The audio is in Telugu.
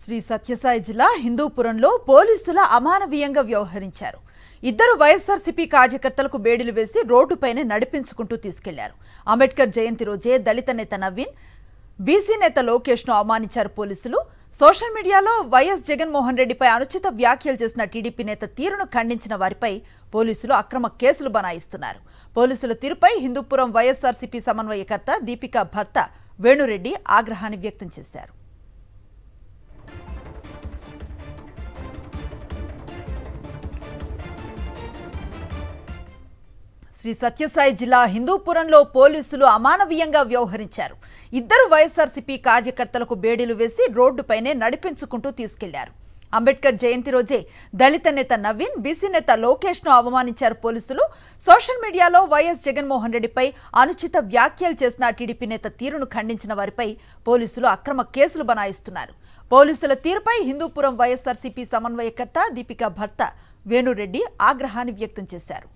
శ్రీ సత్యసాయి జిల్లా హిందూపురంలో పోలీసుల అమానవీయంగా వ్యవహరించారు. ఇద్దరు వైఎస్ఆర్సీపీ కార్యకర్తలకు బేడీలు వేసి రోడ్డుపైనే నడిపించుకుంటూ తీసుకెళ్లారు. అంబేద్కర్ జయంతి రోజే దళిత నేత నవీన్, బీసీ నేత లోకేష్ ను అవమానించారు పోలీసులు. సోషల్ మీడియాలో వైఎస్ జగన్మోహన్ రెడ్డిపై అనుచిత వ్యాఖ్యలు చేసిన టీడీపీ నేత తీరును ఖండించిన వారిపై పోలీసులు అక్రమ కేసులు బనాయిస్తున్నారు. పోలీసుల తీరుపై హిందూపురం వైఎస్ఆర్సీపీ సమన్వయకర్త దీపిక భర్త వేణురెడ్డి ఆగ్రహాన్ని వ్యక్తం చేశారు. శ్రీ సత్యసాయి జిల్లా హిందూపురంలో పోలీసులు అమానవీయంగా వ్యవహరించారు. ఇద్దరు వైఎస్ఆర్సీపీ కార్యకర్తలకు బేడీలు వేసి రోడ్డుపైనే నడిపించుకుంటూ తీసుకెళ్లారు. అంబేద్కర్ జయంతి రోజే దళిత నేత నవీన్, బీసీ నేత లోకేష్ ను అవమానించారు పోలీసులు. సోషల్ మీడియాలో వైఎస్ జగన్మోహన్ రెడ్డిపై అనుచిత వ్యాఖ్యలు చేసిన టీడీపీ నేత తీరును ఖండించిన వారిపై పోలీసులు అక్రమ కేసులు బనాయిస్తున్నారు. పోలీసుల తీరుపై హిందూపురం వైఎస్ఆర్సీపీ సమన్వయకర్త దీపిక భర్త వేణురెడ్డి ఆగ్రహాన్ని వ్యక్తం చేశారు.